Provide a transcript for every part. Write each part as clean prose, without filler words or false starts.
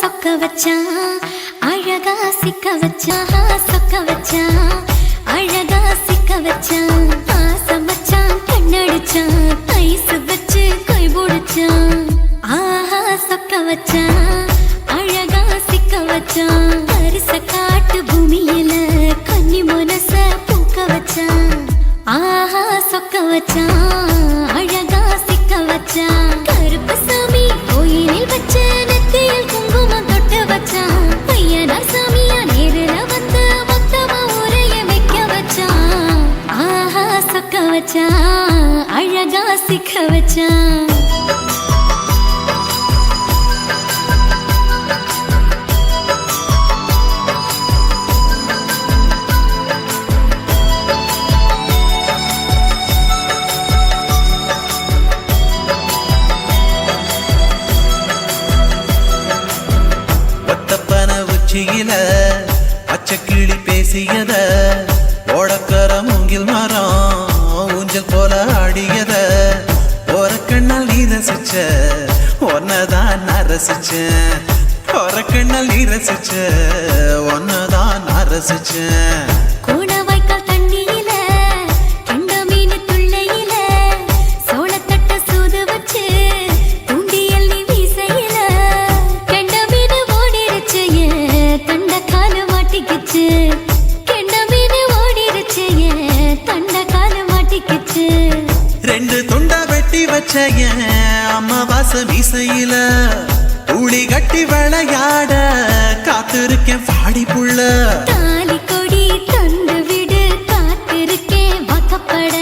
சொக்க வச்சான் அழகா சிக்க வச்சான் சொக்க வச்சான் அழகா சிக்க வச்சான் ஆசமச்சான் கண்ணடிச்சான் ஐஸ் வச்சு கை போடுச்சான் ஆஹா சொக்க வச்சான் அழகா சிக்க வச்சான் அரிச காட்டு பூமியில கன்னி மனச பூக்க வச்சான் ஆஹா சொக்க வச்சான் அழகா சிக்க வச்சான் கருப்பு சாமி கோயிலில் வச்ச நெத்தியில் குங்குமம் தொட்டு வச்சான் பையனா சாமியா நேரில வந்து மொத்தமா உரைய வைக்க வச்சான் ஆஹா சொக்க வச்சான் அழகா சிக்க வச்சான் பச்சைக்கிளி பேசியத ஓடக்கர மூங்கில் மரம் ஊஞ்சல் போல ஆடியத ஒரு கண்ணால் நீ ரசிச்ச ஒன்னதான் நான் ரசிச்சேன் ஒரு கண்ணால் நீ ரசிச்ச ஒன்னதான் நான் ரசிச்சேன் அம்மாவாச மீசையில ஊழி கட்டி விளையாட காத்திருக்கேன் பாடி புள்ள தாலி கொடி தந்து விடு காத்திருக்கேன் வாக்கப்பட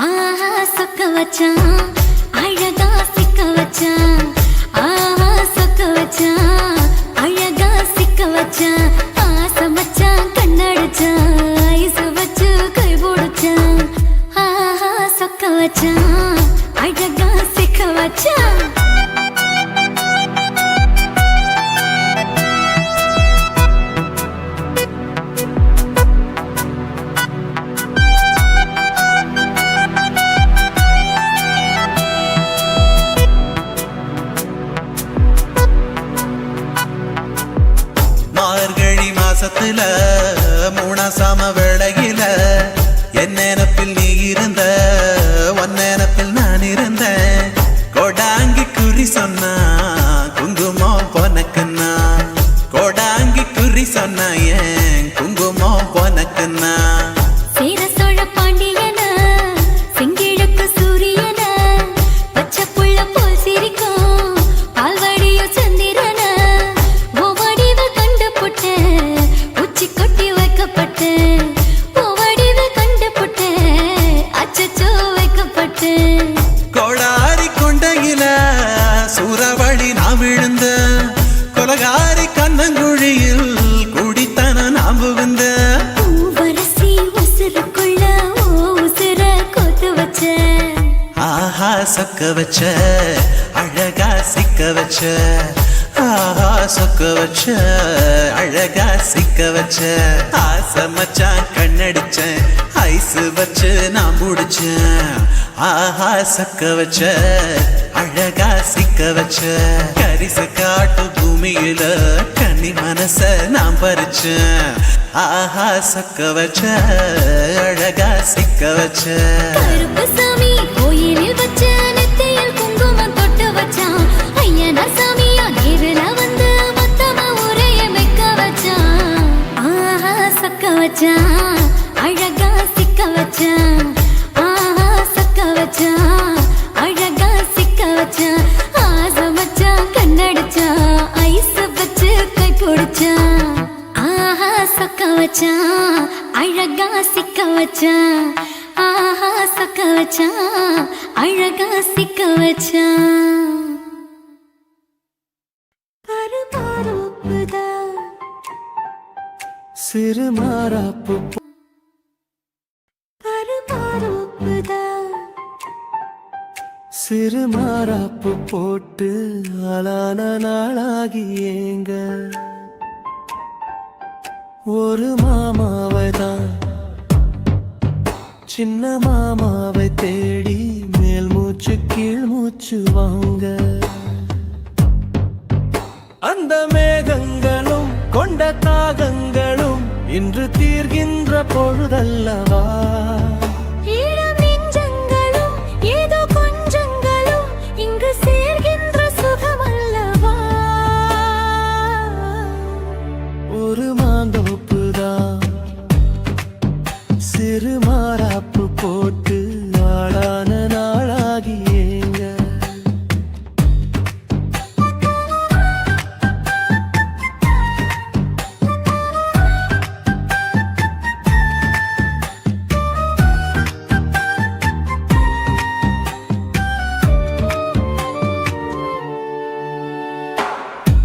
ஆஹா சொக்க வச்சான் அழகா சிக்க வச்சான் ஆஹா சொக்க வச்சான் அழகா சிக்க வச்சான் ஆசமச்சான் கண்ணடிச்சான் ஐஸ் வச்சு கை போடுச்சான் ஆஹா சொக்க வச்சான் அழகா சிக்க வச்சான் மார்கழி மாசத்துல மூணாசாம வேளையில என் நினப்பில் நீ இருந்த உன் நினப்பில் நான் இருந்தேன் கோடாங்கி குறி சொன்னா குங்குமம் பொனக்குன்னா கோடாங்கி குறி சொன்னா ஏன் குங்குமம் பொனக்குன்னா சேர சோழ பாண்டியன செங்கிழக்கு சூரியன பச்சை புள்ள போல் சிரிக்கும் பால்வடியோ சந்திரன ஓ வடிவ கண்டு புட்ட உச்சி கொட்டி வைக்கப்பட்டு கோடாரி கொண்டையில சூறாவளி நான் விழுந்த கொலகாரி கண்ணங்குழியில் குடித்தன நான் புகுந்த வரசி உசுருக்குள்ள உசுர கொத்து வச்ச ஆஹா சொக்க வச்ச அழகா சிக்க வச்ச ஆஹா சொக்க வச்ச அழகா சிக்க வச்ச ஆசமச்சான் கண்ணடிச்சேன் ஐஸ் வச்சு நான் முடிச்சேன் ஆஹா சொக்க வச்ச அழகா சிக்க வச்ச கரிச காட்டு பூமியில கன்னி மனச நான் பறிச்சேன் ஆஹா சொக்க வச்ச அழகா சிக்க வச்ச கருப்பு சாமி கோயிலில் வச்ச நெத்தியில் குங்குமம் தொட்டு வச்சான் ஐயனா சாமியா நேரில வந்து மொத்தமா உரைய வைக்க வச்சான் ஆஹா சொக்க வச்சான் அழகா சிக்க வச்சான் ஆஹா சொக்க வச்சான் அழகா சிக்க வச்சான் ஆசமச்சான் கண்ணடிச்சான் ஐஸ் வச்சு கை போடுச்சான் ஆஹா சொக்க வச்சான் அழகா சிக்க வச்சான் ஆஹா சொக்க வச்சான் அழகா சிக்க வச்சான் சிறு மாறாப்பு சிறு மாறாப்பு போட்டு ஆளான நாளாகி ஏங்க ஒரு மாமாவை தான் சின்ன மாமாவை தேடி மேல் மூச்சு கீழ் மூச்சு வாங்க அந்த மேகங்களும் கொண்ட தாகங்களும் இன்று தீர்கின்ற பொழுதல்லவா. ஈரம் நெஞ்சங்களும் ஏதோ கொஞ்சங்களும் இங்கு சேர்கின்ற சுகமல்லவா. ஒரு மாந்தோப்புதான் சிறு மாறாப்பு போட்டு ஆளான நாளாகி ஏங்க.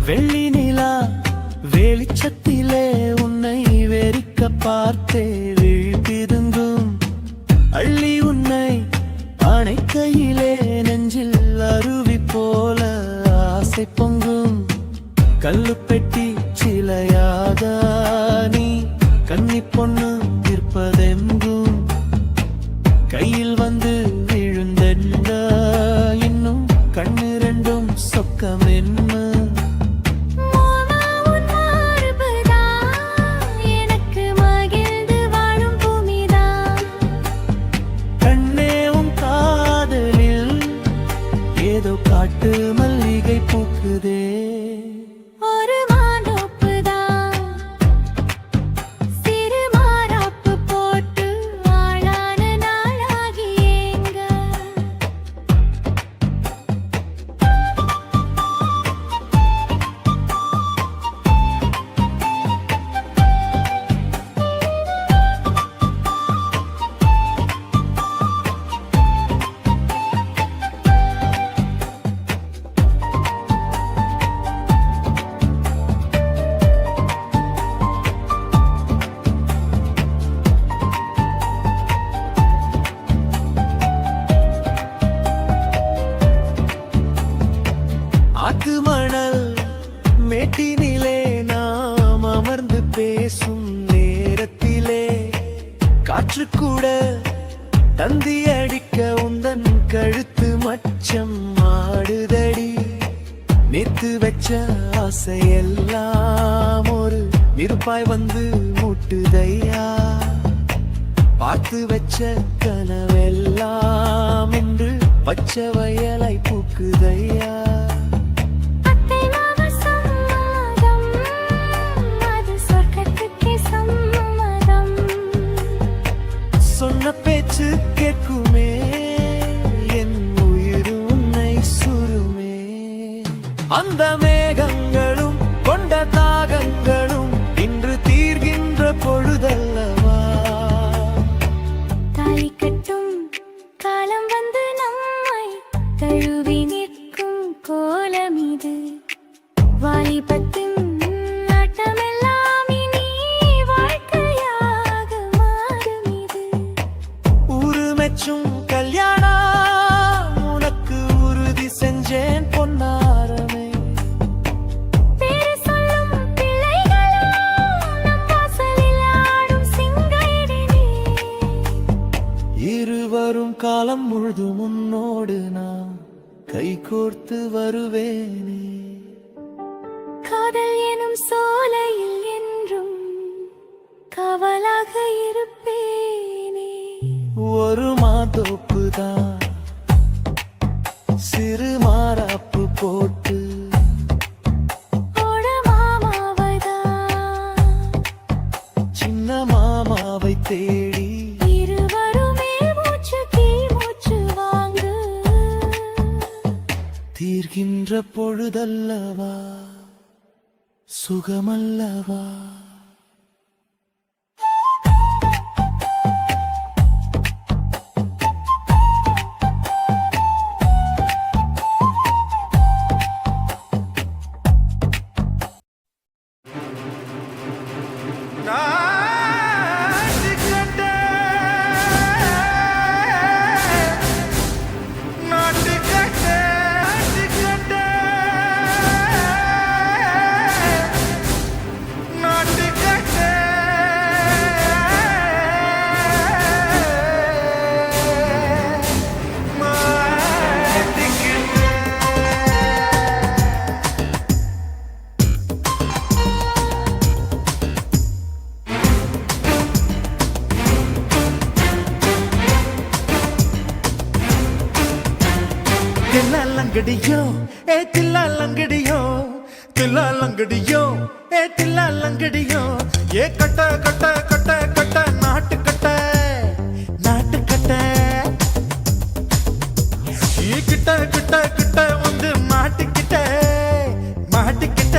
வெள்ளி நிலா வெளிச்சத்திலே உன்னை வெறிக்க பார்த்தே விழிப்பிருந்தும் அள்ளி உன்னை அணைக்கையிலே நெஞ்சில் அருவி போல ஆசை பொங்கும். கல்லுப்பெட்டி சிலையாக நீ கன்னி பொண்ணு இருப்பதெங்கும் கையில் வந்து விழுந்தென்ற இன்னும் கண்ணு ரெண்டும் சொக்கம் என்ன. ஏதோ காட்டு மல்லிகை பூக்குதே. ஒரு மாந்தோப்புதான் சிறு மாறாப்பு போட்டு ஆளான நாளாகி ஏங்க. ஆத்து மணல் மேட்டினிலே நாம் அமர்ந்து பேசும் நேரத்திலே காற்று கூட தந்தி அடிக்க உந்தன் கழுத்து மச்சம் ஆடுதடி. நேத்து வச்ச ஆசையெல்லாம் ஒரு நெருப்பாய் வந்து மூட்டுதையா. பார்த்து வச்ச கனவெல்லாம் இன்று பச்சை வயலாய் பூக்குதையா. சொன்ன பேச்சு கேட்குமே என் உயிர் உன்னை சுருமே. அந்த மேகங்களும் கொண்ட தாகங்களும் இன்று தீர்கின்ற பொழுதல்லவா. தாலி கட்டும் காலம் வந்து நம்மை தழுவி நிற்கும் கோலம் இது. வாலிபத்தின் கல்யாணம் உனக்கு உறுதி செஞ்சேன் பொன்னாரமே. பேரு சொல்லும் பிள்ளைகளும் நம் வாசலில் ஆடும் சிங்காயிடினே. இருவரும் காலம் முழுதும் உன்னோடு நான் கைகோர்த்து வருவேனே. காதல் எனும் சோலையில் என்றும் காவலாக இருப்பேனே. ஒரு மாதோப்புதான் சிறு மாறாப்பு போட்டு ஓட மாமாவைதான் சின்ன மாமாவை தேடி இருவருமே மூச்சு கீழ் மூச்சு வாங்கு. தீர்கின்ற பொழுதல்லவா சுகமல்லவா. நாட்டு லங்கடியோ ஏ தில்லா லங்கடியோ தில்லா லங்கடியோ ஏ தில்லா லங்கடியோ ஏ கட்ட கட்ட கட்ட கட்ட நாட்டு கட்ட நாட்டு கட்ட ஈ கிட்ட கிட்ட கிட்ட வந்து மாட்டிக்கிட்ட மாட்டிக்கிட்ட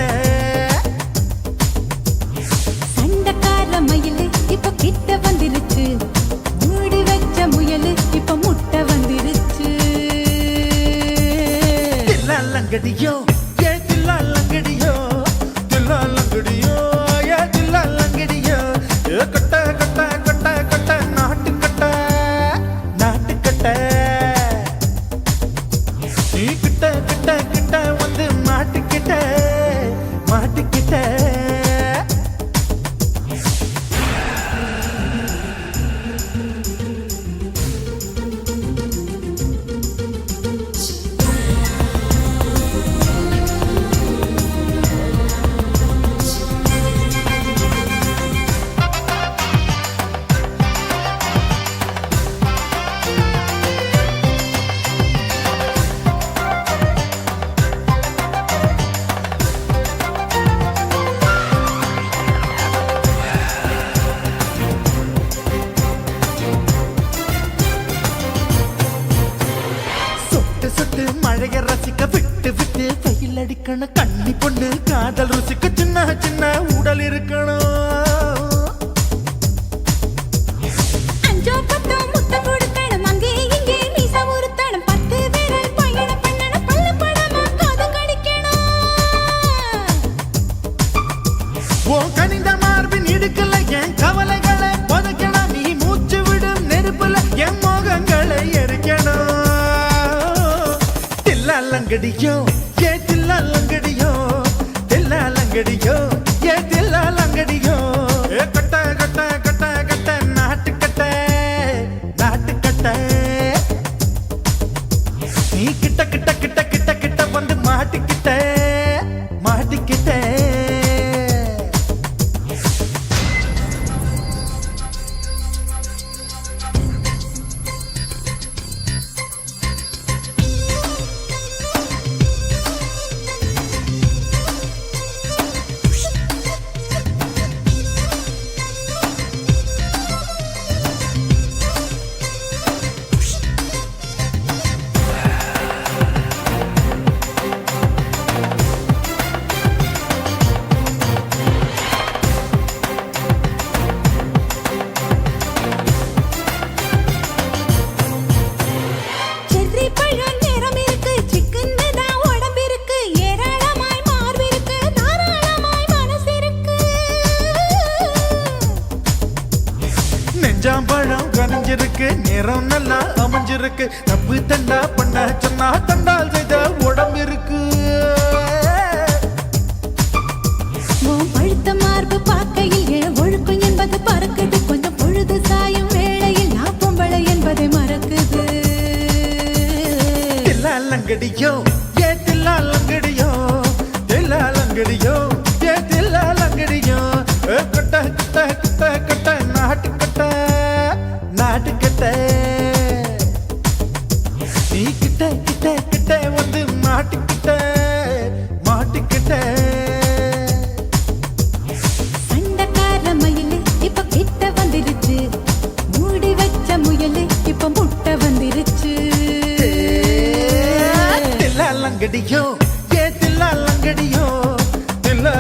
சண்டக்கார மயிலு இப்ப கிட்ட வந்துருச்சு மூடி வச்ச முயலு இப்ப முட்டை வந்துருச்சு தில்லா லங்கடியோ ஏ தில்லா லங்கடியோ தில்லா லங்கடியோ ஏ தில்லா லங்கடியோ ஏ கட்ட கட்ட கட்ட கட்ட நாட்டு கட்ட நாட்டு கட்ட நீ கிட்ட கிட்ட கிட்ட வந்து மாட்டிக்கிட்ட மாட்டிக்கிட்ட சொட்டு சொட்டு மழைய ரசிக்க விட்டு விட்டு வெயில் அடிக்கணும் கண்ணி பொண்ணு காதல் ருசிக்க சின்ன சின்ன உடல் இருக்கணும் அஞ்சோ பத்தோ முட்டை கொடுக்கணும் அங்கே இங்கே மீச உருத்தணும் 10 விரல் பயணம் பண்ணணும் பல்ல படமா காது கடிக்கணும் ஓ கனிந்த மார்பின் இடுக்கல என் கவலைகளை புதைக்கணும் நீ மூச்சு விடும் நெருப்புல என் மோகங்களை எரிக்கணும் தில்லா லங்கடியோ ஏ தில்லா லங்கடியோ தில்லா லங்கடியோ ஏ தில்லா லங்கடியோ ஏ கட்ட கட்ட கட்ட கட்ட நாட்டு கட்ட நாட்டு கட்ட நீ கிட்ட கிட்ட கிட்ட கிட்ட கிட்ட வந்து மாட்டிக்கிட்ட மாட்டிக்கிட்ட செர்ரி பழம் நிறம் இருக்கு சிக்கன்னு தான் உடம்பு இருக்கு ஏராளமாய் மார்பு இருக்கு தாராளமாய் மனசு இருக்கு நெஞ்சாம்பழம் கனிஞ்சிருக்கு நிறம் நல்லா அமைஞ்சிருக்கு தப்பு தண்டா பண்ண சொன்னா தண்டால் செய்த உடம்பு இருக்கு உன் பழுத்த மார்பு பார்க்கையில் என் ஒழுக்கம் என்பது பறக்குது கொஞ்சம் பொழுது சாயும் வேளையில் நான் பொம்பளை என்பதை மறக்குது தில்லா லங்கடியோ ஏ தில்லா லங்கடியோ தில்லா லங்கடியோ ஏ தில்லா லங்கடியோ ஏ கட்ட கட்ட கட்ட கட்ட நாட்டு கட்ட நாட்டு கட்ட நீ கிட்ட கிட்ட கிட்ட வந்து மாட்டிக்கிட்ட மாட்டிக்கிட்ட சண்டக்கார மயிலு இப்ப கிட்ட வந்துருச்சு மூடி வச்ச முயலு இப்ப முட்டை வந்துருச்சு தில்லா லங்கடியோ ஏ தில்லா லங்கடியோ தில்லா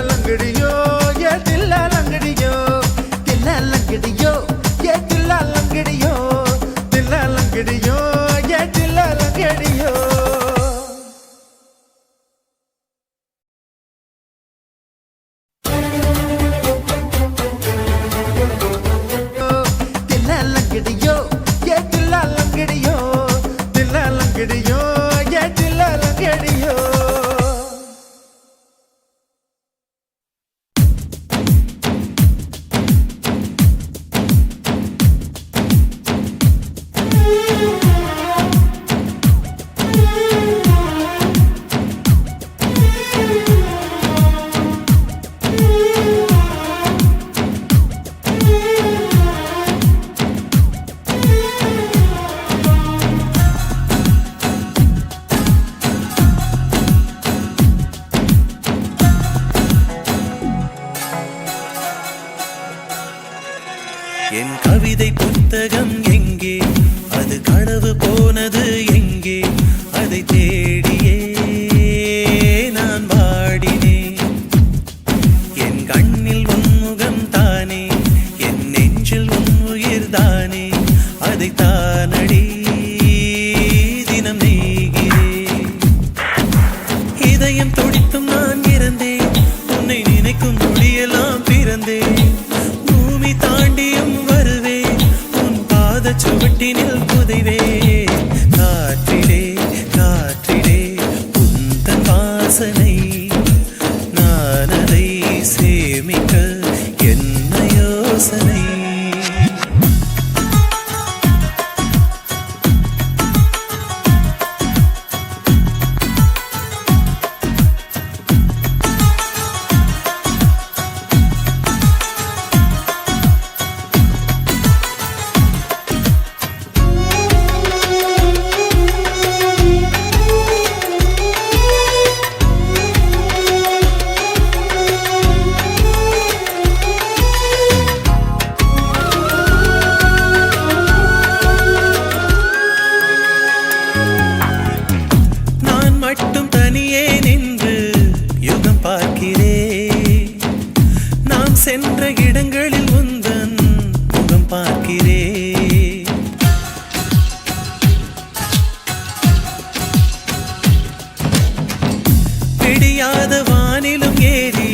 கவிதை புத்தகம் எங்கே, அது களவு போனது எங்கே, அதை தேடியே நான் வாடினேன். என் கண்ணில் உன்முகம் தானே, என் நெஞ்சில் உன் உயிர் தானே, அதை தானடி தினம் நெய்கிறேன். இதயம் துடித்தும் நான் இறந்தேன், உன்னை நினைக்கும் நொடியெல்லாம் பிறந்தேன். பூமி தாண்டியும் வருவேன், உன் பாத சுவட்டினில் புதைவேன். காற்றிலே காற்றிலே உந்தன் வாசனை, நான் அதை சேமிக்க என்ன யோசனை. மட்டும் தனியே நின்று யுகம் பார்க்கிறேன். நாம் சென்ற இடங்களில் உந்தன் முகம் பார்க்கிறேன். விடியாத வானிலும் ஏறி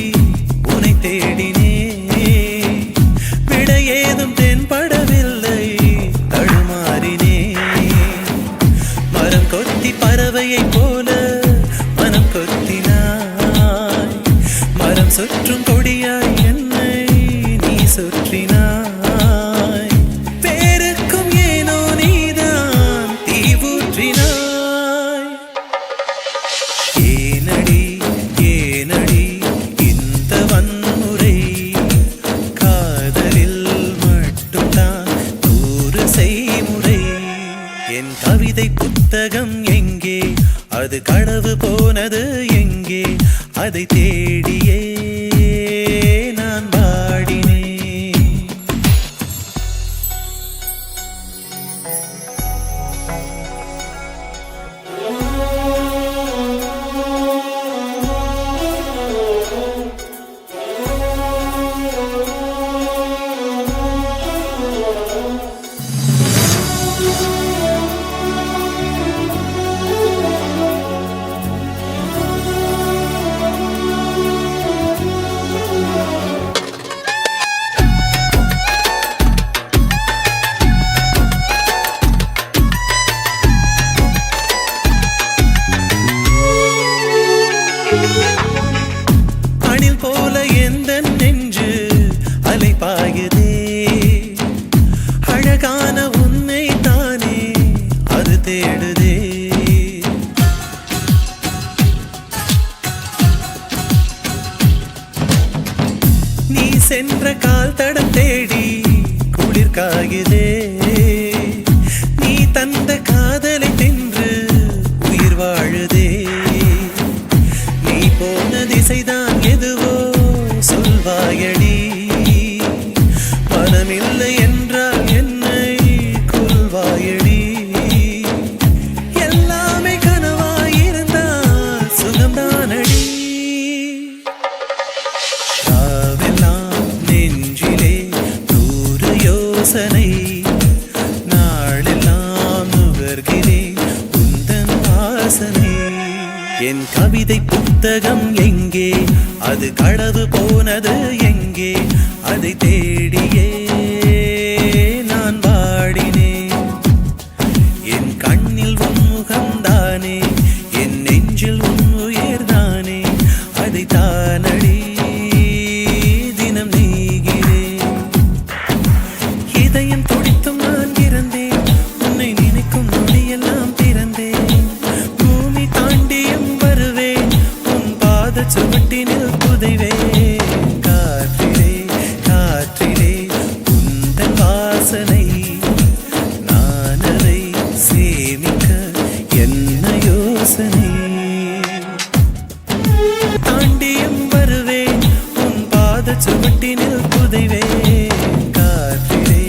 உன்னை தேடினேன். விட ஏதும் தென்படவில்லை, தடுமாறினேன். மரம் கொத்தி பறவையை போல மனம் கொத்தினாய். மரம் சுற்றும் கொடியாய் என்னை நீ சுற்றினாய். பேருக்கும் ஏனோ நீதான் தீ ஊற்றினாய். ஏனடி ஏனடி இந்த வன்முறை, காதலில் மட்டும்தான் 100 செய்முறை. என் கவிதை புத்தகம் எங்கே, அது களவு போனது எங்கே, அதை தேடியே நான் வாடினேன். அணில் போல எந்த நெஞ்சு அலை பாயுதே. அழகான உன்னை தானே அது தேடுதே. நீ சென்ற கால் தடம் தேடி குளிர் காயுதே. நீ தந்த காதலை தின்று உயிர் வாழுதே. நீ போன திசைதான் எதுவோ சொல்வாயடி. மனமில்லை என்றால் என்னை கொல்வாயடி. எல்லாமே கனவாயிருந்தால் சுகம்தானடி. ராவெல்லாம் நெஞ்சிலே 100 யோசனை, நாளெல்லாம் நுகர்கிறேன் உந்தன் வாசனை. என் கவிதை புத்தகம் எங்கே, அது களவு போனது எங்கே, அதை தேடியே நான் வாடினேன். என் கண்ணில் உன் முகம்தானே, என் நெஞ்சில் உன் உயிர் தானே, அதை தானடி தினம் நெய்கிறேன். இதயம் துடித்தும் நான் இறந்தேன், உன்னை நினைக்கும் நொடியெல்லாம் பிறந்தேன். பூமி தாண்டியும் வருவேன், உன் பாத சுவட்டினில் புதைவேன். காற்றிலே காற்றிலே உந்தன் வாசனை, நான் அதை சேமிக்க என்ன யோசனை. தாண்டியும் வருவேன், உன் பாத சுவட்டினில் புதைவேன். காற்றிலே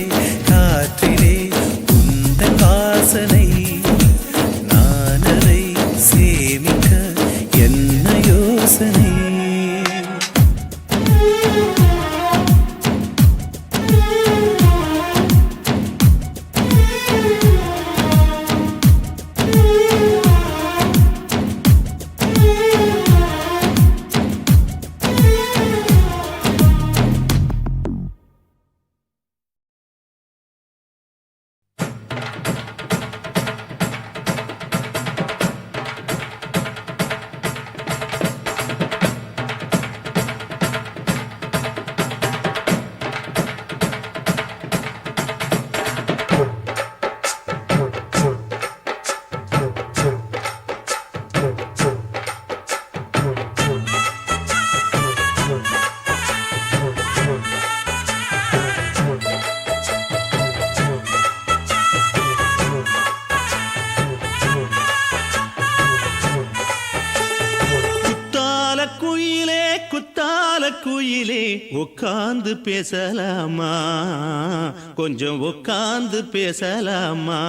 குயிலே குத்தால குயிலே உட்கார்ந்து பேசலாமா கொஞ்சம் உட்கார்ந்து பேசலாமா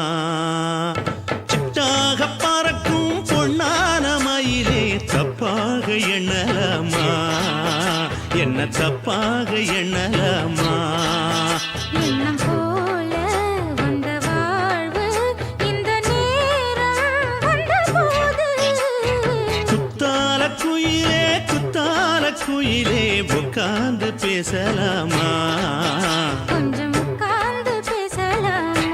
சிட்டாக பறக்கும் பொன்னான மயிலே தப்பாக எண்ணலாமா என்ன தப்பாக எண்ணலாமா எண்ணம் போல வந்த வாழ்வு இந்த நேரம் வந்தபோது குத்தால குயிலே உட்கார்ந்து பேசலாமா கொஞ்சம் உட்கார்ந்து பேசலாமா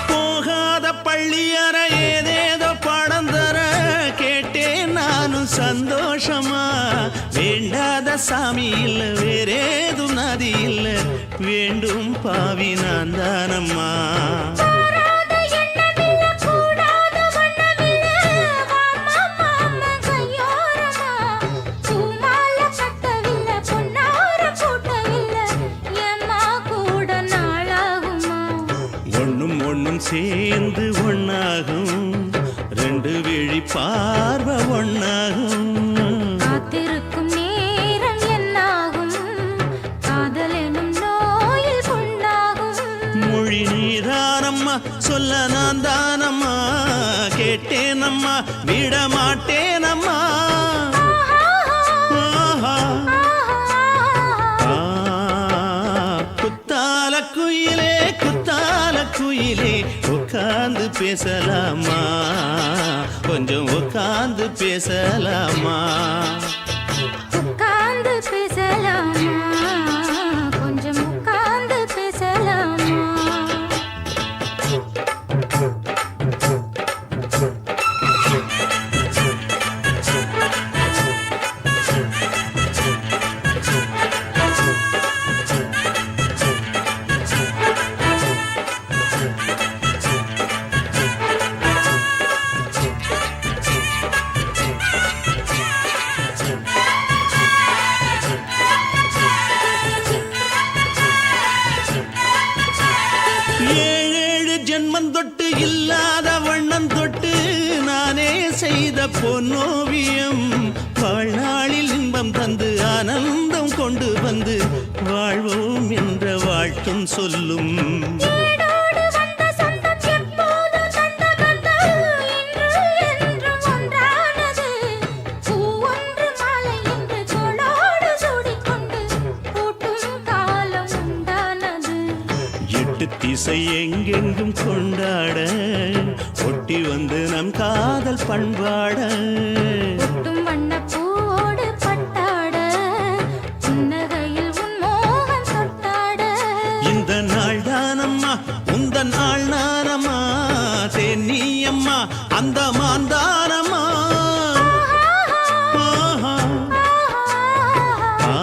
போகாத பள்ளியற ஏதேதோ படம் தர கேட்டேன் நானும் சந்தோஷமா வேண்டாத சாமி இல்ல வேறேதும் நதி இல்ல வேண்டும் பாவி நான் தானம்மா கூடாத எண்ணமில்ல கூடாத வண்ணமில்ல வாமா மாமா கையோரமா பூமால கட்டவில்லை பொன்னார கூட்டவில்லை ஏம்மா கூட நாளாகுமா ஒண்ணும் சேர்ந்து ஒண்ணாகும் ரெண்டு விழி பார்வை ஒண்ணாகும் காத்திருக்கும் நேரம் என்னாகும் காதல் எனும் நோயில் புண்ணாகும் மொழி நீதானம்மா சொல்ல நான் தானம்மா கேட்டேனம்மா விட மாட்டேனம்மா ஆஹா. ஆ, குத்தால குயிலே உட்கார்ந்து பேசலாமா கொஞ்சம் உட்கார்ந்து பேசலாமா உட்கார்ந்து பேசலாமா கொஞ்சம் உட்கார்ந்து பேசலாமா ஏழேழு ஜென்மம் தொட்டு இல்லாத வண்ணம் தொட்டு நானே செய்த பொன்னோவியம் வாழ்நாளில் இன்பம் தந்து ஆனந்தம் கொண்டு வந்து வாழ்வோம் என்ற வாழ்த்தும் சொல்லும் ஏடோடு வந்த சொந்தம் எப்போது தந்த பந்தம் இன்று என்றும் ஒன்றானது பூ ஒன்று மாலை என்று தோளோடு சூடிக்கொண்டு பூட்டும் காலம் உண்டானது எட்டு திசை எங்கெங்கும் கொண்டாட ஒட்டி வந்து நம் காதல் பண்பாட ஒட்டும் வண்ணப் பூவோடு பட்டாட புன்னகையில் உன் மோகம் தொட்டாட இந்த நாள் தானம்மா உந்த நாள் நானம்மா தேனியம்மா அந்த மாந்தானம்மா ஆஹா. ஆ,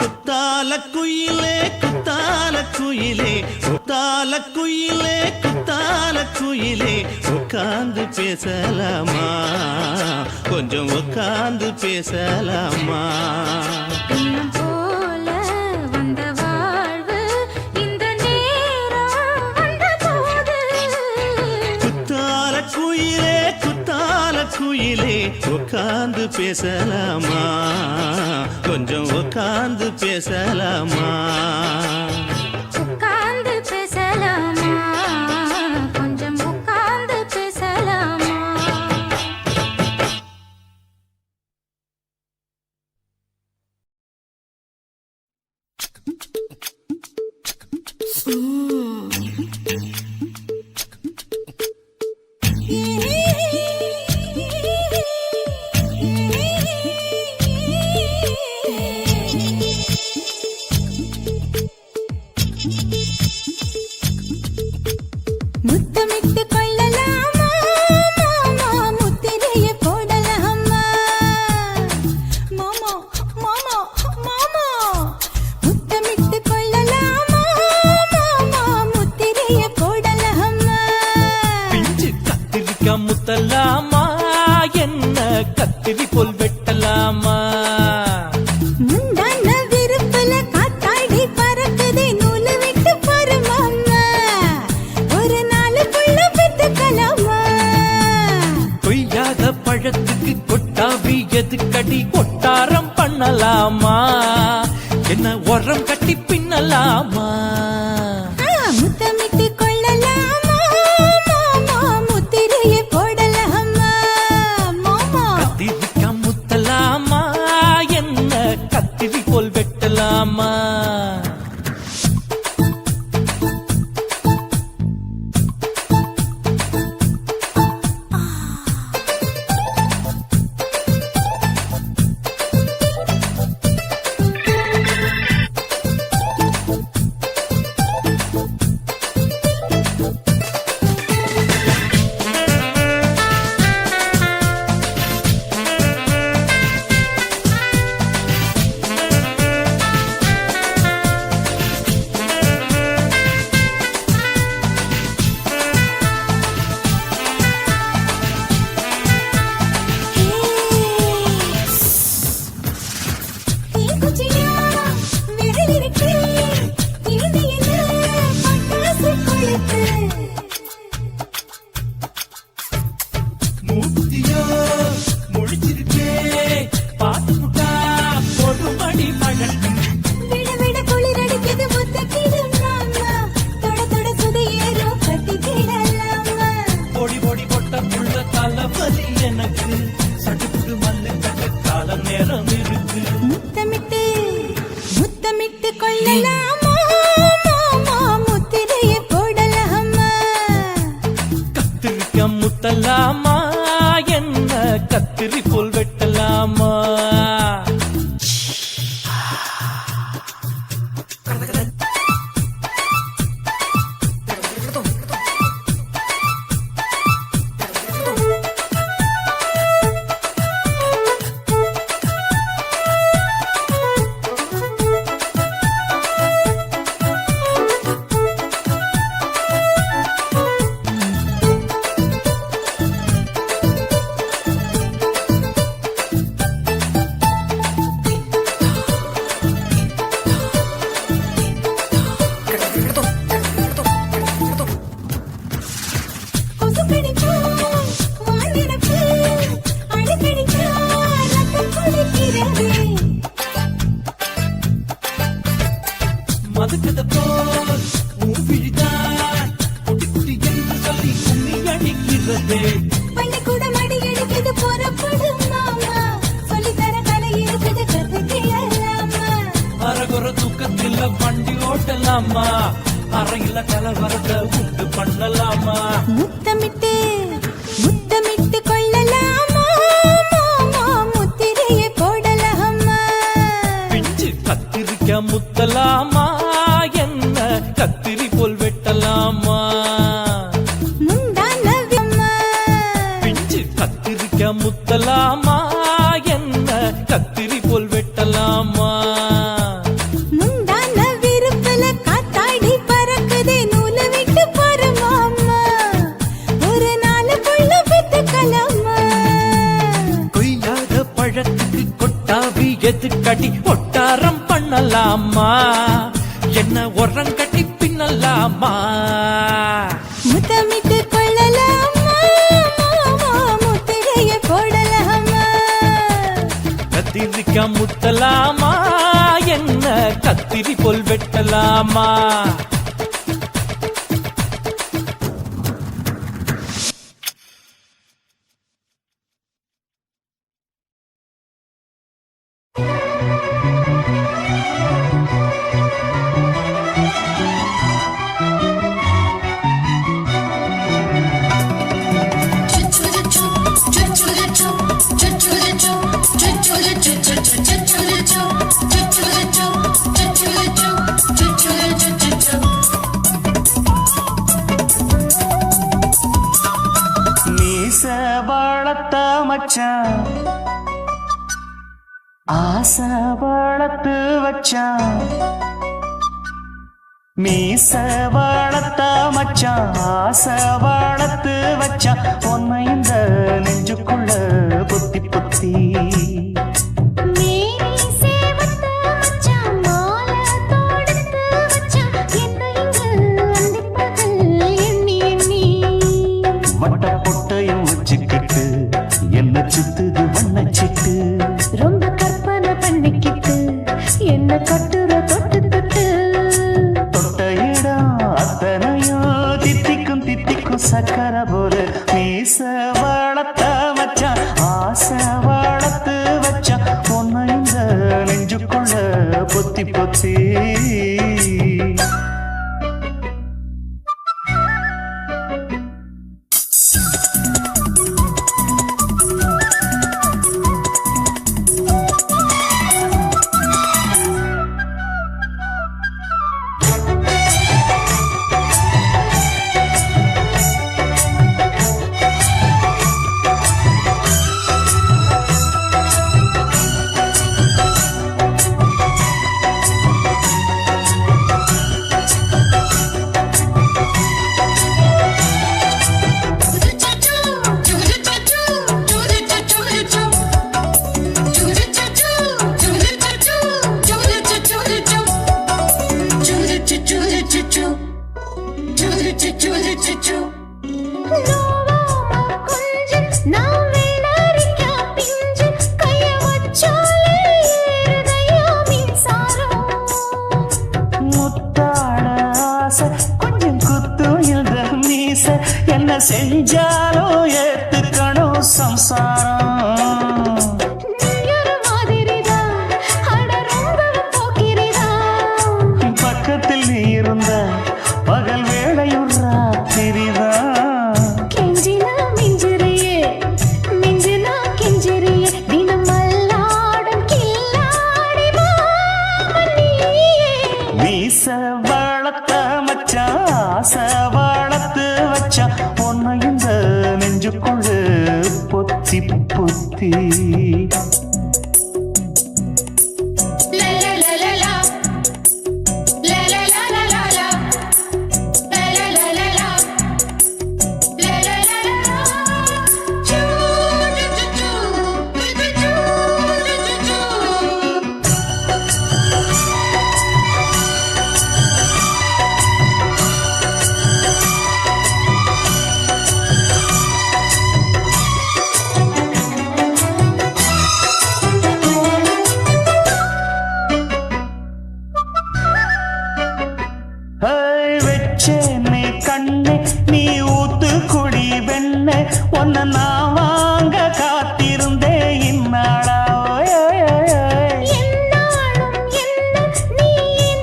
குத்தால குயிலே உட்கார்ந்து பேசலாமா கொஞ்சம் உட்கார்ந்து பேசலாமா எண்ணம் போல வந்த வாழ்வு இந்த நேரம் வந்தபோது குத்தால குயிலே உட்கார்ந்து பேசலாமா கொஞ்சம் உட்கார்ந்து பேசலாமா உட்கார்ந்து பேசலாமா கொஞ்சம் உட்கார்ந்து பேசலாமா முத்தமிட்டு கொள்ளலாமா மாமா முத்திரையை போடலாமா பண்ணலாமா என்ன உரம் கட்டி பின்னலாமா முத்தமிட்டு கொள்ளலாமா மாமா முத்திரையை போடலாமா மாமா கத்திரிக்கா முத்தலாமா என்ன கத்திரி போல் வெட்டலாமா மூத்தியோ முழிச்சிருக்கே பாத்துட்டா பொறுமடி மழை பொடி பொடி பொட்ட புள்ள தலைவலி எனக்கு சடுக்கு மல்லு கட்ட கால நேரம் இருக்கு முத்தமிட்டு முத்தமிட்டு கொள்ளலாமா மாமா முத்திரையை போடலாமா கத்திரிக்க முத்தலாமா என்ன கத்திரி போல் வெட்டலாமா மதுக்கத போல் மூவிழிதான் குட்டி குட்டி என்று சொல்லி கும்மி அடிக்கிறதே பள்ளிக்கூடம் அடி எடுக்குது புறப்படும் மாமா சொல்லித்தர கலை இருக்குது கத்துக்கலாமா அரகுற தூக்கத்தில் வண்டி ஓட்டலாமா அறையில கலவரத்தை உண்டு பண்ணலாமா முத்தமிட்டு முத்தமிட்டு கொள்ளலாமா மாமா முத்திரையை போடலாமா பிஞ்சு கத்திரிக்க முத்தலாமா என்ன கத்திரி போல் வெட்டலாமா முந்தானவியம்மா பிஞ்சு கத்திரிக்க முத்தலாமா என்ன கத்திரி போல் வெட்டலாமா முந்தான விருப்பல காத்தாடி பறக்குதே நூலை விட்டு போறமாமா ஒரு நாளுக்குள்ள பெத்துக்கலாமா கொய்யாத பழத்துக்கு கொட்டாவி எதுக்கடி ஒட்டாரம் பண்ணலாமா என்ன உரம் கட்டி பின்னலாமா முத்தமிட்டு கொள்ளலாமா மாமா முத்திரையை போடலாமா கத்திரிக்க முத்தலாமா என்ன கத்திரி போல் வெட்டலாமா வளர்த்த மச்சான் ஆசை வளர்த்து வச்சான் மீச வளர்த்த மச்சான் ஆசை வளர்த்து வச்சான் உன்னை இந்த நெஞ்சுக்குள்ள பொத்தி பொத்தி என்ன சுத்துது வண்ண சிட்டு ரொம்ப கற்பனை பண்ணி என்ன கட்டுற தொட்டு தொட்டு தொட்ட இடம் அத்தனையோ தித்திக்கும் தித்திக்கும் சக்கர போல மீச வளர்த்த மச்சான் ஆசை வளர்த்து வச்சான் உன்னை இந்த நெஞ்சுக்குள்ள பொத்தி பொத்தி கொஞ்சம் குத்தும் இந்த மீச என்ன செஞ்சாலும் ஏத்துக்கணும் சம்சாரம் பக்கத்தில் நீ இருந்த பகல் வேளையும் ராத்திரிதான் கெஞ்சினா மிஞ்சிறியே மிஞ்சினா கெஞ்சிறியே தினம் மல்லாடும் கில்லாடி மாமணியே மீச வளர்த்த மச்சான் ஆசை வளர்த்து வச்சான் உன்னை இந்த நெஞ்சுக்குள்ள பொத்தி பொத்தி வெச்சேனே கண்ணே நீ ஊத்து குடி வெண்ணே உன்னை நான் வாங்க காத்திருந்தே இந்நாளா என்னாலும் என்ன நீ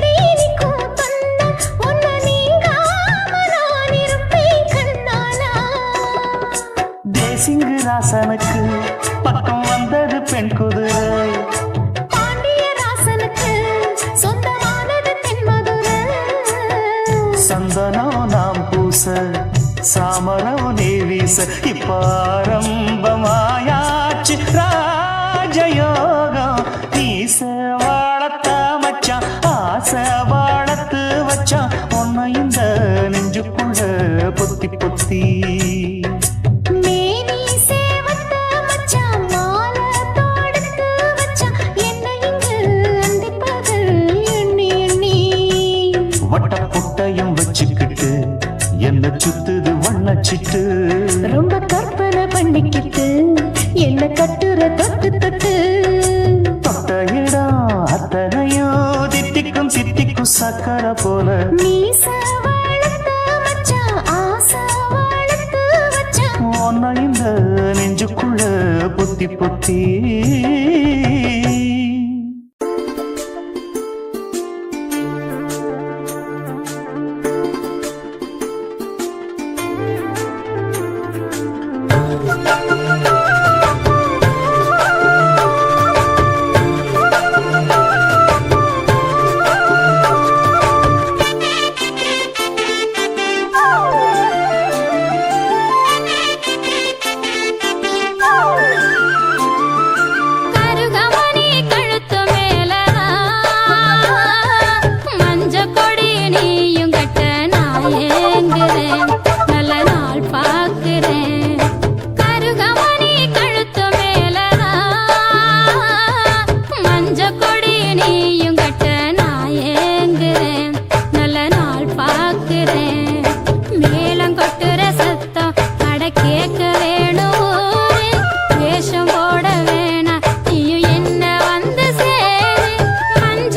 நீரிக்கும் தந்த உன்னை நீங்காம நான் இருப்பேன் கண்ணாலா தேசிங்கு ராசனுக்கு பக்கம் வந்தது பெண் குதிரை பாண்டியராசனுக்கு சொந்தமானது தென்மதுரை சந்தனம் நாம் பூச சாமரம் நீ வீச இப்பாரம்பமாயாச்சு ராஜயோகம் நீச வாழத்த மச்சான் ஆசை வாழத்து வச்சான் உன்னை இந்த நெஞ்சுக்குள்ள பொத்தி பொத்தி மேனி சேவத்த மச்சான் மாலை தொடுத்து வச்சான் என்னை இங்கு அண்டிப்பகல் எண்ணி எண்ணி வட்ட புட்டையும் வச்சுக்கிட்டு என்ன சுத்துது வண்ணச்சிட்டு ரொம்ப கற்பனை பண்ணிக்கிட்டு என்ன கட்டுற தொட்டு தொட்டு தொட்ட இடம் அத்தனையோ தித்திக்கும் தித்திக்கும் சக்கர போல மீச வளர்த்த மச்சான் ஆசை வளர்த்து வச்சான் உன்னை இந்த நெஞ்சுக்குள்ள பொத்தி பொத்தி கருகமணி கழுத்து மேல மஞ்ச கொடி நீயும் கட்ட நான் ஏங்குறேன் நல்ல நாள் பார்க்கிறேன் கருகமணி கழுத்து மேல மஞ்ச கொடி நீயும் கட்ட நான் ஏங்குறேன் நல்ல நாள் பார்க்கிறேன் மேளம் கொட்டுற சத்தம் அட கேட்க வேணும் வேஷம் போட வேணாம் நீயும் என்ன வந்து சேரு மஞ்ச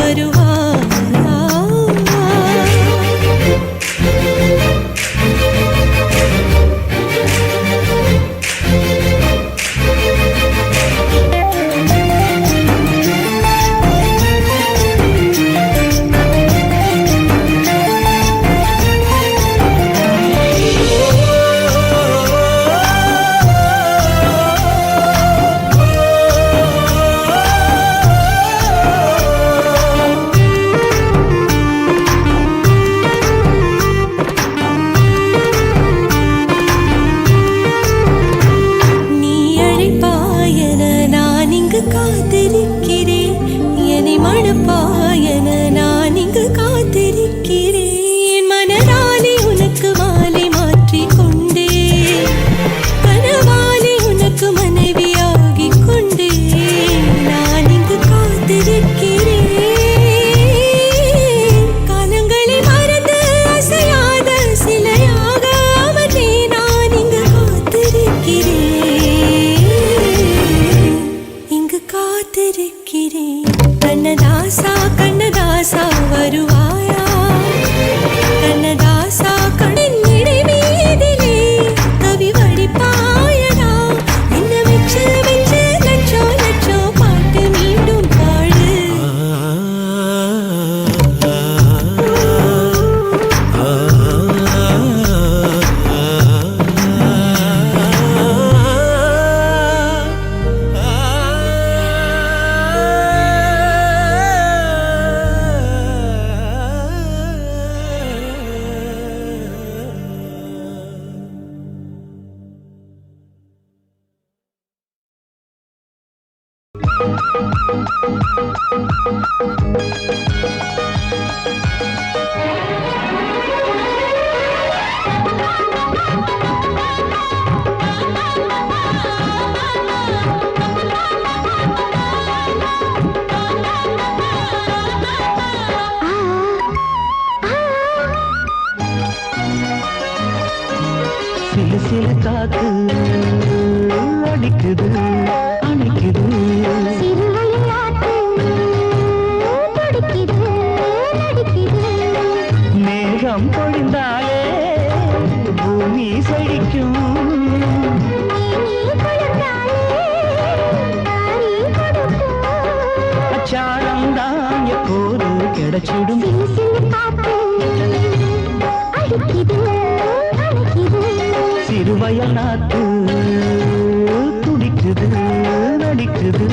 வருவாயா? சிலு சிலு காத்து அடிக்குது அணைக்குது மேகம் பொழிந்தாலே பூமி செழிக்கும் அச்சாரம் தான் எப்போது கிடைச்சிடும் சிறுவயல் நாத்து துடிக்குது நடிக்குது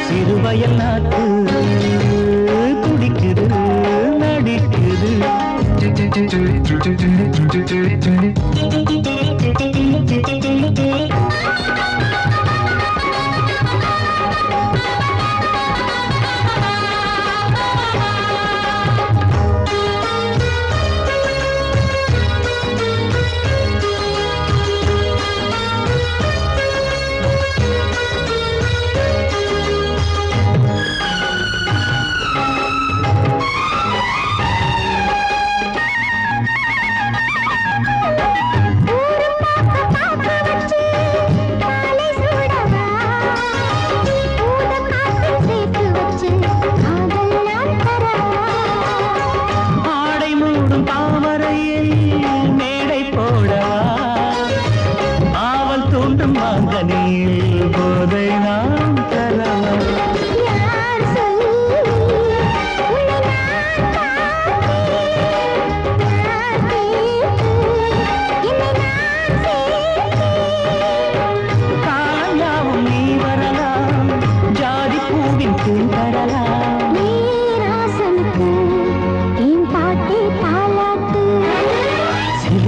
சிறுவயல் நாத்து துடிக்குது நடிக்குது ஊரு பாக்க வச்சு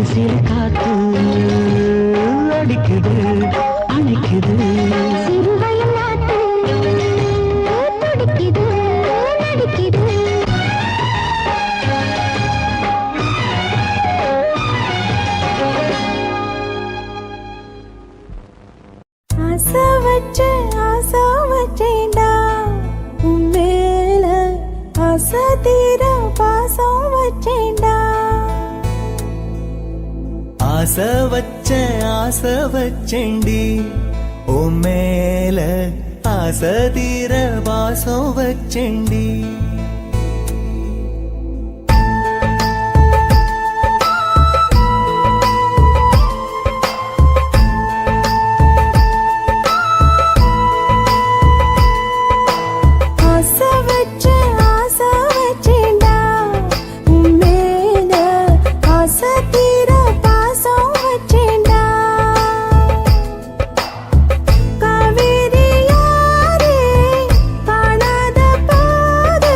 சிறு காத்து அடிக்குது அணைக்குது சிறுவயம் நாட்டு துடிக்குது நடிக்குது ஆசை வச்சேன்டா உன் மேல ஆசை தீர பாசம் வச்சேன்டா ஆசை வச்சேண்டி ஓ மேல ஆசை தீர வாசம் வச்சேண்டி ஆசை வச்சேன்டா உன் மேல ஆசை தீர பாசம் வச்சேன்டா காவேரி யாரே காணாத பாது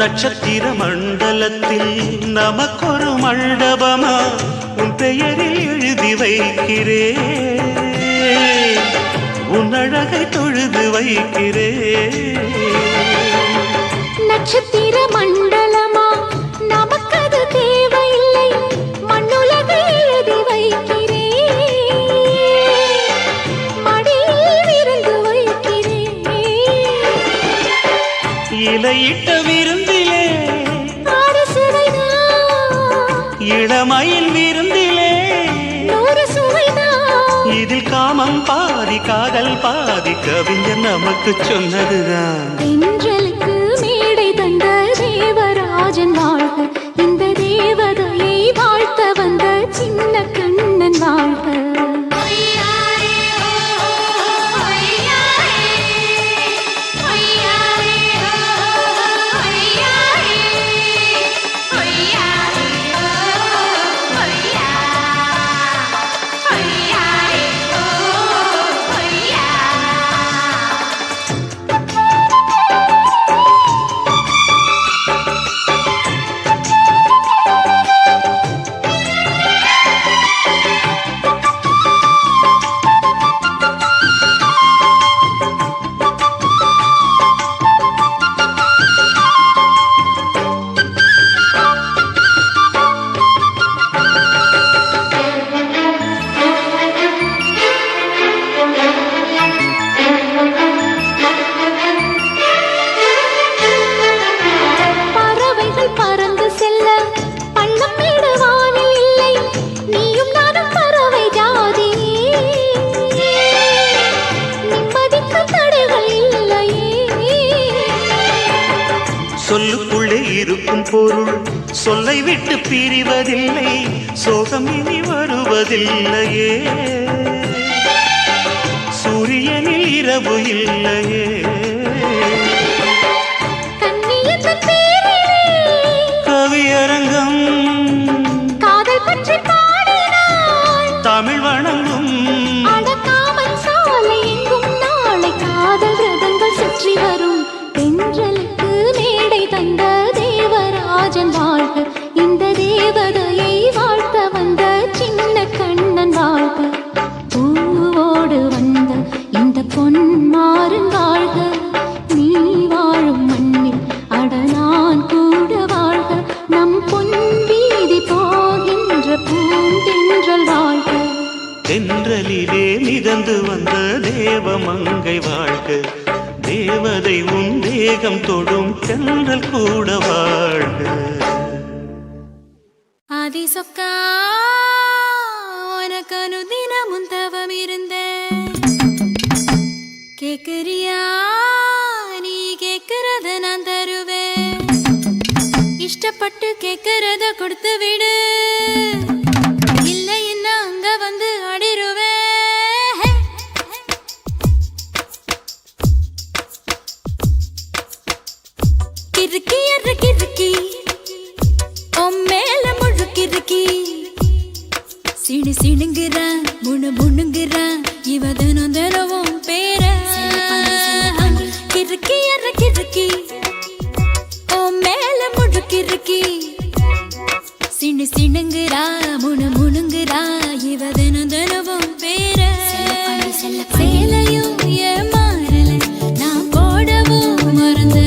நட்சத்திர மண்டலத்தில் நமக்கொரு மண்டபமா உன் பெயரில் எழுதி வைக்கிறேன், உன் அழகை தொழுது வைக்கிறேன். நட்சத்திர மண்டலமா நமக்கது தேவையில்லை, மண்ணுலகை எழுதி வைக்கிறேன், மடியில் விருந்து வைக்கிறேன். இலையிட்ட விருந்திலே ஆறு சுவைதான், இளமையில் விருந்திலே நூறு சுவைதான். இதில் காமம் பாதி காதல் பாதி கவிஞர் நமக்கு சொன்னதுதான். தென்றலுக்கு மேடை தந்த தேவராஜன் வாழ்க, இந்த தேவதையை வாழ்த்த வந்த சின்ன கண்ணன் வாழ்க. சொல்லுக்குள்ளே இருக்கும் பொருள் சொல்லை விட்டு பிரிவதில்லை, சோகம் இனி வருவதில்லையே, சூரியனில் இரவு இல்லையே. கவியரங்கம் காதல் பற்றி பாடினாள், தமிழ் வணங்கும் அடக்காமல் சாலை எங்கும் நாளை காதல் ரதங்கள் சுற்றி வரும். தென்றலுக்கு மேடை தந்த தேவராஜன் வாழ்க, இந்த தேவதையை வாழ்த்த வந்த சின்ன கண்ணன் வாழ்க. பூவோடு வந்த இந்த பொன்மாறன் வாழ்க, நீ வாழும் மண்ணில் அட நான் கூட வாழ்க. நம் பொன் வீதி போகின்ற பூந்தென்றல் வாழ்க. தென்றலிலே மிதந்து வந்த தேவமங்கை வாழ்க, தேவதை உன் தேகம் தொடும் தென்றல் கூட வாழ்க. ஆதி சொக்கா உனக்கு அனுதினமும் தவம் இருந்தேன், கேக்குறியா நீ கேக்குறத நான் தருவேன், இஷ்டப்பட்டு கேக்குறத கொடுத்து விடு, இல்லை என்ன அங்க வந்து அடிருவேன். கிறுக்கி எற கிறுக்கி மேல முழுக்கிறுக்கி, சிடு சிடுங்குறா முணு முணுங்குறா இவ தினம் தினவும் பேர. கிறுக்கி எற கிறுக்கி மேல முழுக்கிறுக்கி, சிடு சிடுங்குறா முணு முணுங்குறா இவ தினம் தினவும் பேர. சேலையும் ஏன் மாறல நான் போடவும் மறந்து,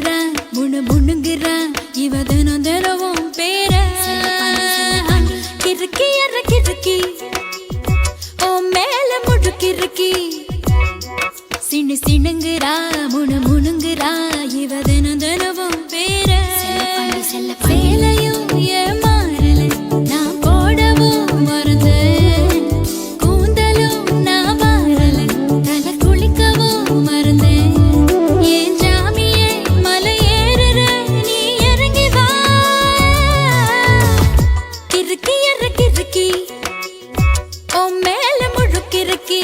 முணுங்குறான் முணு முணுங்குறான் இவ தினம் தினமும் பேர கிறுக்கி எற கிறுக்கி ஓ மேல முழுக்கிறுக்கி சினு சிணுங்குறா முணு முணுங்குறா இவ தினம் தினமும் பேர சேலையும் ஏன் மாறல நான் போடவும் மறந்தேன் கூந்தலும் நான் மாறல தலை குளிக்கவும் மறந்தேன் ஏன் ஜாமியே மலை ஏறுற நீ இறங்கி வா கிறுக்கி எற கிறுக்கி ஓ மேல முழுக்கிறுக்கி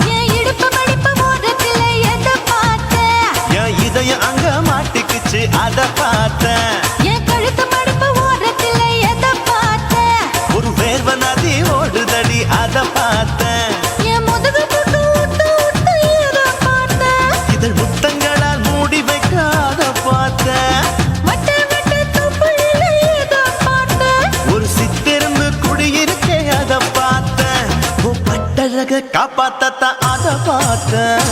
என் இடுப்பு மடிப்பு மோதிரத்துல எதை பார்த்தேன் என் இதயம் அங்க மாட்டிக்குச்சு அத பார்த்தேன் என் கழுத்து மடிப்பு ஓரத்துல எதை பார்த்தேன் ஒரு வேர்வ நதி ஓடுதடி அத பார்த்தேன் என் முதுகு புட்டு விட்டு விட்டு எதை பார்த்தேன் இதழ் முத்தங்களால் மூடி வைக்க அத பார்த்தேன் வட்ட வட்ட தொப்புளில எதை பார்த்தேன் ஒரு சித்திரந்து குடியிருக்கே அத பார்த்தேன் பட்டழக காப்பாத்தத்தான் அத பார்த்தேன்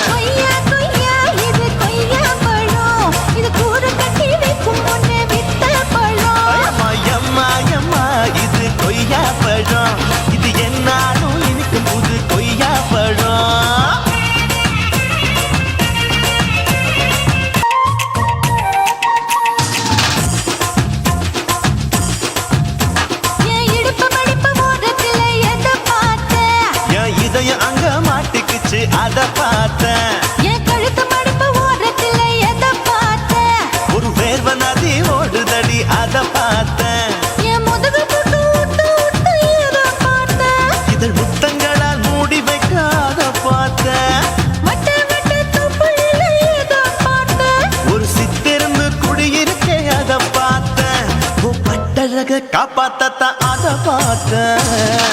கொய்யா கொய்யா இது கொய்யா பழம் இது கூற கட்டி வைக்கும் முன்னே வித்த பழம் அம்மா எம்மா எம்மா இது கொய்யா பழம் இது என்னாலும் எனக்கு புது கொய்யா பழம் என் இடுப்பு மடிப்பு ஓரத்துல எதை பார்த்தேன் என் இதயம் அங்க மாட்டிக்குச்சு அத பார்த்தேன் என் கழுத்து மடிப்பு ஓரத்துல எதை பார்த்தேன் ஒரு வேர்வ நதி ஓடுதடி அத பார்த்தேன் என் முதுகு புட்டு விட்டு விட்டு எதை பார்த்தேன் இதழ் முத்தங்களால் மூடி வைக்க அத பார்த்தேன் வட்ட வட்ட தொப்புளில எதை பார்த்தேன் ஒரு சித்திரந்து குடியிருக்கே அத பார்த்தேன் பட்டழக காப்பாத்தத்தான் அத பார்த்தேன்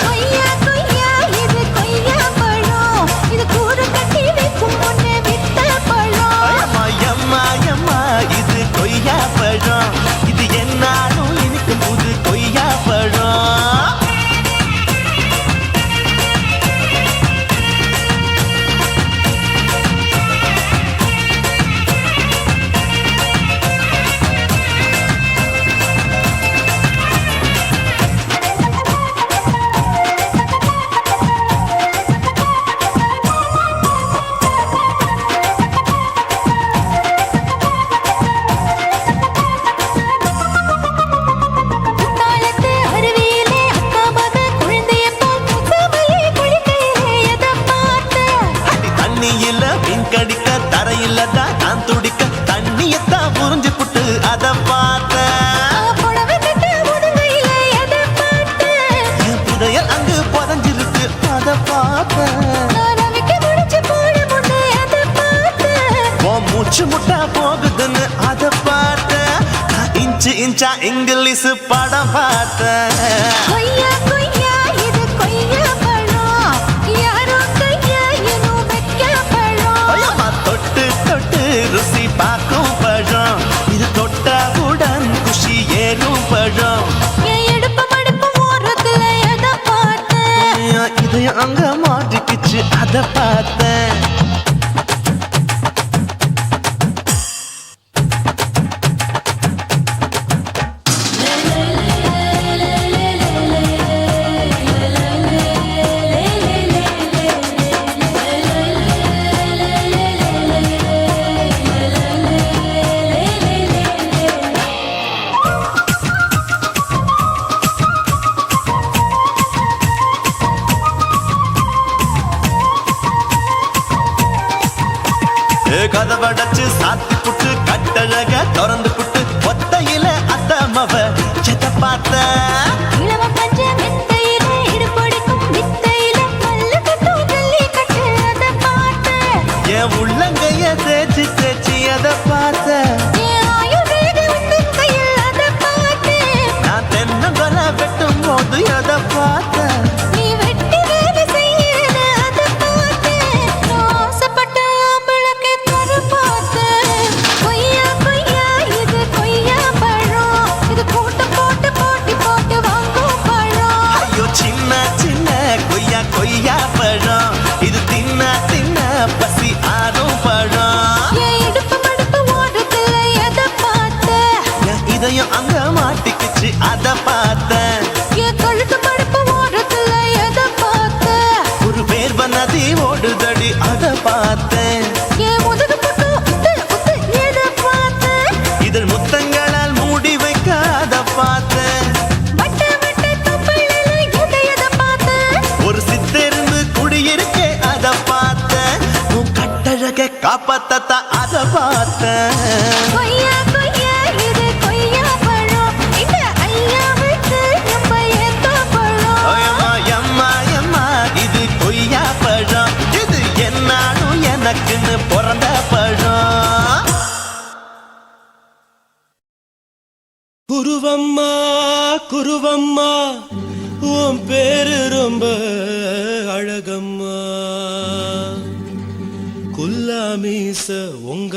கொய்யா கொய்யா இது கொய்யா பழம் இது கூற கட்டி வைக்கும் முன்னே வித்த பழம் அம்மா எம்மா எம்மா இது கொய்யா பழம் இது என்னாலும் எனக்கு புது கொய்யா பழம் குத்தாலத்து அருவியிலே அக்கா மக குழந்தைய போல் முகமலே குளிக்கையிலே எதை பார்த்தேன் அடி தண்ணியில மீன் கடிக்க தரையில தான் நான் துடிக்க தண்ணியத்தான் புரிஞ்சு புட்டு அத பார்த்தேன் புடவை கட்ட முதுகையிலே எதை பார்த்தேன் என் புதையல் அங்கு புதஞ்சிருக்கு அத பார்த்தேன் நான் ரவிக்கு முடிச்சு போட முன்னே எதை பார்த்தேன் உன் மூச்சு முட்டா போகுதுன்னு அத பார்த்தேன் நான் இன்ச்சு இன்ச்சா இங்கிலீஷ் படம் பார்த்தேன் கொய்யா கொய்யா இது கொய்யா பழம் யாரோ கையா இன்னும் வைக்க பழம் அம்மா தொட்டு தொட்டு ருசி பார்க்கும் பழம் இது தொட்டவுடன் குஷி ஏறும் பழம் என் இடுப்பு மடிப்பு ஓரத்துல எதை பார்த்தேன் என் இதயம் அங்க மாட்டிக்குச்சு அத பார்த்தேன் கதவடைச்சு சாத்தி புட்டு கட்டழக திறந்து புட்டு ஒத்தையில அத்தமவ செத்த பார்த்த இளவ பஞ்ச மெத்தையில இடுப்பொடிக்கும் வித்தையில மல்லு கட்டும் ஜல்லி கட்டு அதை பார்த்தேன் என் உள்ளங்கைய தேய்ச்சி தேய்ச்சி அதை பார்த்த என் ஆயுர்வேத உண்டு கையில் அதை பார்த்தேன் நான் தென்னங்கொலை வெட்டும் போது அதை பார்த்த அத பார்த்தேன். என் கழுத்து படுப்பு ஓரத்துல எதை பார்த்த ஒரு வேர்வ நதி ஓடுதடி அத பார்த்தேன். என் முதுகு பக்கம் உத்து உத்து எதை பார்த்த இதழ் முத்தங்களால் மூடி வைக்க அத பார்த்தேன். வட்ட வட்ட தொப்பையில எதை பார்த்த ஒரு சித்தெருந்து குடியிருக்க அத பார்த்தேன். உன் கட்டழக காப்பாத்தத்த அத பார்த்தேன். கொய்யா கொய்யா இது கொய்யா பழம் இந்த ஐயாவுக்கு நம்ம ஏத்த பழம் அம்மா எம்மா எம்மா இது கொய்யா பழம். இது என்னாலும் எனக்குன்னு பிறந்த பழம். குருவம்மா குருவம்மா உன் பேரு ரொம்ப அழகம்மா. குல்லாமீச உங்க